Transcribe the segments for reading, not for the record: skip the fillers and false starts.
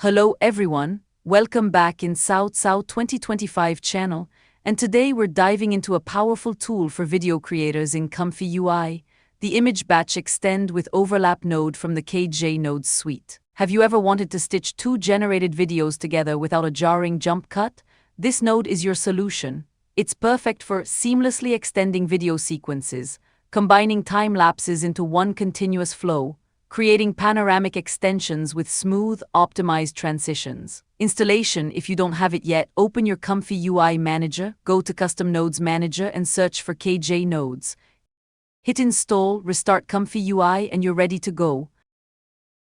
Hello everyone, welcome back in South 2025 channel, and today we're diving into a powerful tool for video creators in ComfyUI, the image batch extend with overlap node from the KJNodes suite. Have you ever wanted to stitch two generated videos together without a jarring jump cut? This node is your solution. It's perfect for seamlessly extending video sequences, combining time lapses into one continuous flow, creating panoramic extensions with smooth, optimized transitions. Installation: if you don't have it yet, open your ComfyUI Manager, go to Custom Nodes Manager and search for KJNodes. Hit Install, restart ComfyUI, and you're ready to go.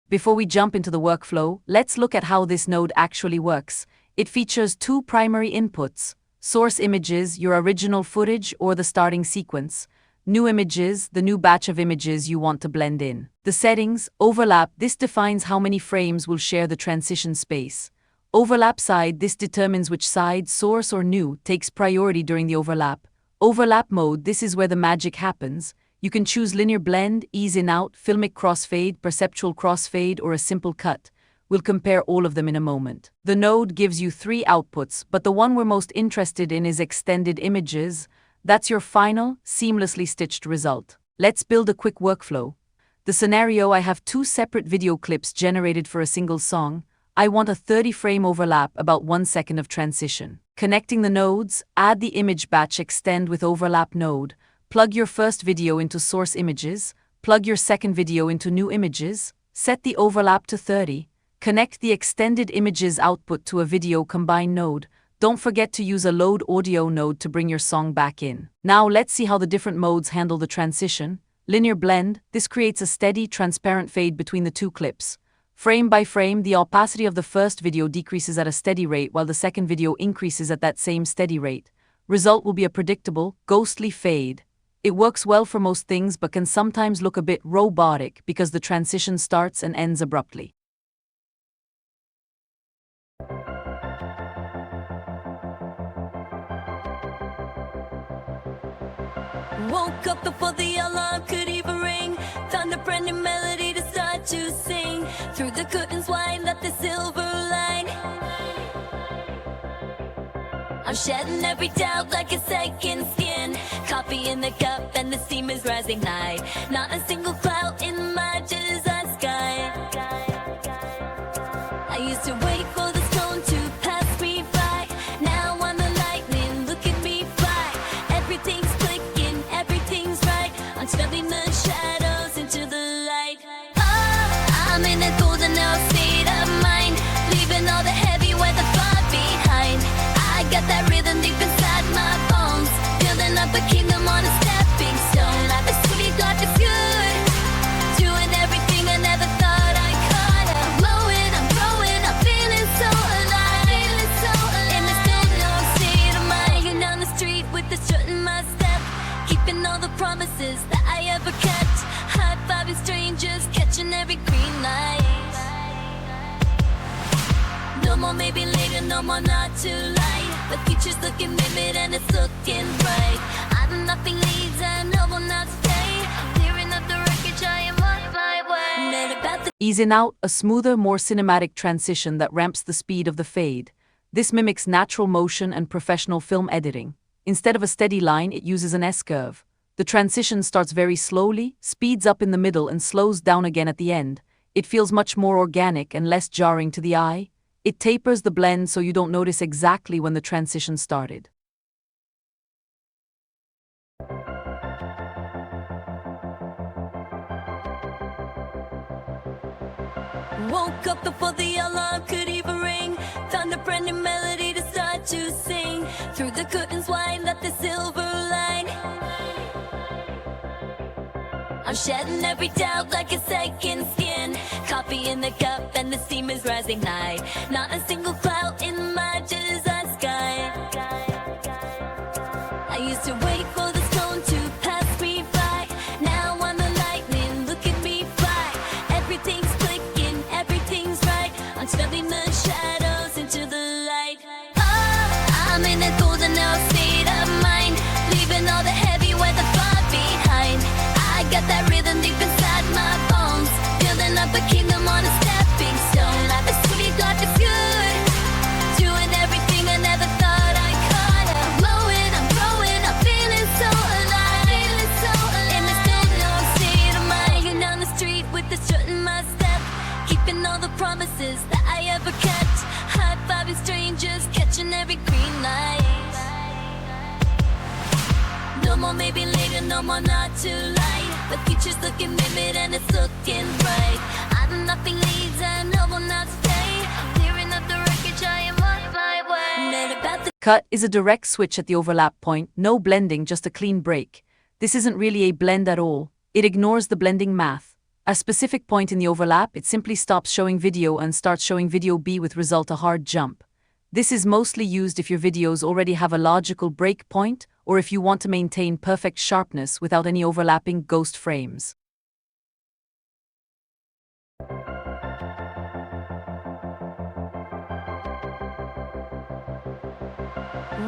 Before we jump into the workflow, let's look at how this node actually works. It features two primary inputs: source images, your original footage or the starting sequence; new images, the new batch of images you want to blend in. The settings: overlap, this defines how many frames will share the transition space. Overlap side, this determines which side, source or new, takes priority during the overlap. Overlap mode, this is where the magic happens. You can choose linear blend, ease in out, filmic crossfade, perceptual crossfade, or a simple cut. We'll compare all of them in a moment. The node gives you three outputs, but the one we're most interested in is extended images. That's your final, seamlessly stitched result. Let's build a quick workflow. The scenario: I have two separate video clips generated for a single song. I want a 30-frame overlap, about 1 second of transition. Connecting the nodes: add the image batch extend with overlap node. Plug your first video into source images. Plug your second video into new images. Set the overlap to 30. Connect the extended images output to a video combine node. Don't forget to use a load audio node to bring your song back in. Now let's see how the different modes handle the transition. Linear blend, this creates a steady, transparent fade between the two clips. Frame by frame, the opacity of the first video decreases at a steady rate while the second video increases at that same steady rate. Result will be a predictable, ghostly fade. It works well for most things but can sometimes look a bit robotic because the transition starts and ends abruptly. Woke up before the alarm could even ring. Found a brand new melody to start to sing. Through the curtains wide, let the silver line. I'm shedding every doubt like a second skin. Coffee in the cup and the steam is rising high. Not a single cloud in my design sky. I used to wait for the storm to pass me by. Now I'm the lightning, look at me fly. Everything's turning the shadows into the light. Oh, I'm in a golden now state of mind, leaving all the heavy weather far behind. I got that rhythm deep inside my bones, building up a kingdom on a stepping stone. Life is sweet, life is good, doing everything I never thought I could. I'm growing, I'm feeling so alive, in this golden state of mind. Walking down the street with the strut in my step, keeping all the promises that I ever kept. High-fiving strangers, catching every green light. No more maybe later, no more not too late. The future's looking vivid and it's looking bright. I'm nothing leads, I know will not stay. Clearing up the wreckage, I am on my way. Made about the ease in out, a smoother, more cinematic transition that ramps the speed of the fade. This mimics natural motion and professional film editing. Instead of a steady line, it uses an S-curve. The transition starts very slowly, speeds up in the middle and slows down again at the end. It feels much more organic and less jarring to the eye. It tapers the blend so you don't notice exactly when the transition started. woke up before the alarm could even ring. Found a brand new melody to start to sing. Through the curtains wide, let the silver line. I'm shedding every doubt like a second skin. Coffee in the cup and the steam is rising high. Not a single cloud in my design sky. I used to wait for the storm to pass me by. Now I'm the lightning, look at me fly. Everything's clicking, everything's right. I'm turning the shadows into the light. Oh, I'm in a golden now state of mind, leaving all the heavy weather far behind. I got that rhythm deep inside my bones, building up a kingdom on a stepping stone. Life is sweet, got to that I ever kept. High-fiving strangers, catching every green light. No more maybe later, no more not too late. The future's looking vivid and it's looking bright. Nothing leads, I know will not stay. Clearing up the wreckage, I am on my way. Mad about the Cut is a direct switch at the overlap point, no blending, just a clean break. This isn't really a blend at all. It ignores the blending math. A specific point in the overlap, it simply stops showing video and starts showing video B with result a hard jump. This is mostly used if your videos already have a logical break point or if you want to maintain perfect sharpness without any overlapping ghost frames.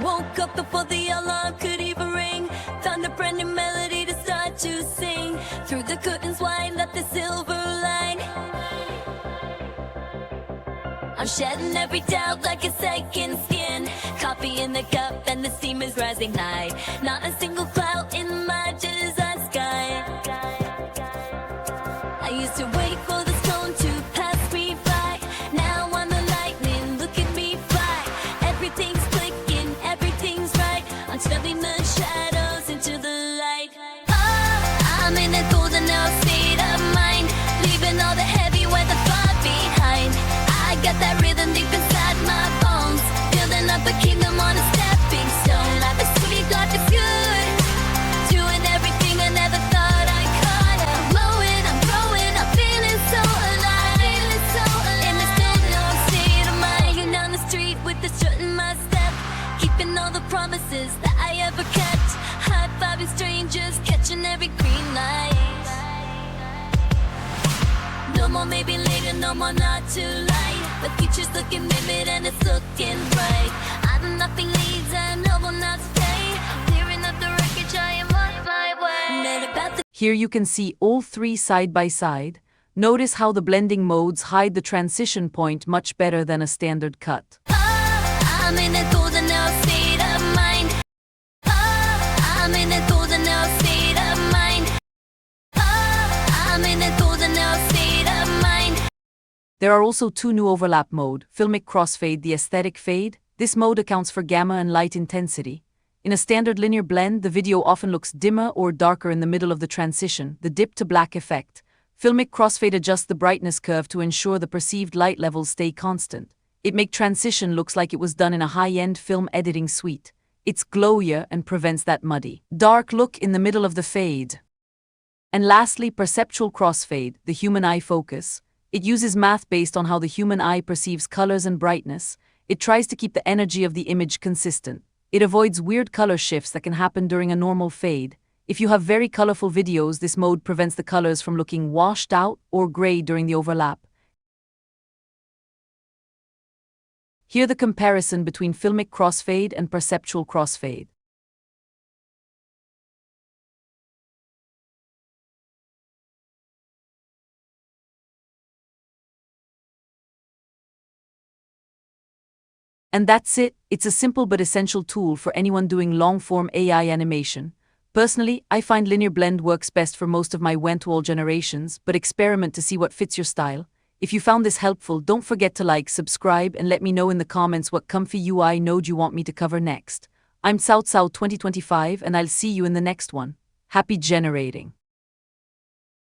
Woke up before the alarm could even ring. Found a brand new melody to start to sing. Through the curtains wide, let the silver light. I'm shedding every doubt like a second skin. Coffee in the cup and the steam is rising high. Not a single cloud in my design sky. I used to wait for the storm to pass me by. Now I'm the lightning, look at me fly. Everything's clicking, everything's right. I'm turning the shadows into the light. Oh, I'm in a golden now state of mind. Leaving all the heavy weather far behind. I got that rhythm deep inside my bones. Building up a kingdom on a stepping stone. Life is sweet, life is good. Doing everything I never thought I could. I'm glowing, I'm growing, I'm feeling so alive. Feeling so alive. In this golden state of mind. Walking down the street with the strut in my step. Keeping all the promises that I ever kept. High-fiving strangers, catching every green light. No more maybe later, no more not too late. The future's looking vivid and it's looking bright. Nothing leads, I know will not stay. Clearing up the wreckage, I am on my way. Mad about the Here you can see all three side by side. Notice how the blending modes hide the transition point much better than a standard cut. I'm in a golden now state of mind. I'm in a golden now state of mind. I'm in a golden now state of mind. There are also two new overlap mode, filmic crossfade, the aesthetic fade. This mode accounts for gamma and light intensity. In a standard linear blend, the video often looks dimmer or darker in the middle of the transition, the dip to black effect. Filmic crossfade adjusts the brightness curve to ensure the perceived light levels stay constant. It makes transition looks like it was done in a high-end film editing suite. It's glowier and prevents that muddy, dark look in the middle of the fade. And lastly, perceptual crossfade, the human eye focus. It uses math based on how the human eye perceives colors and brightness. It tries to keep the energy of the image consistent. It avoids weird color shifts that can happen during a normal fade. If you have very colorful videos, this mode prevents the colors from looking washed out or gray during the overlap. Here the comparison between filmic crossfade and perceptual crossfade. And that's it. It's a simple but essential tool for anyone doing long-form AI animation. Personally, I find linear blend works best for most of my went-to-all generations, but experiment to see what fits your style. If you found this helpful, don't forget to like, subscribe, and let me know in the comments what ComfyUI node you want me to cover next. I'm ComfyUI 2025, and I'll see you in the next one. Happy generating!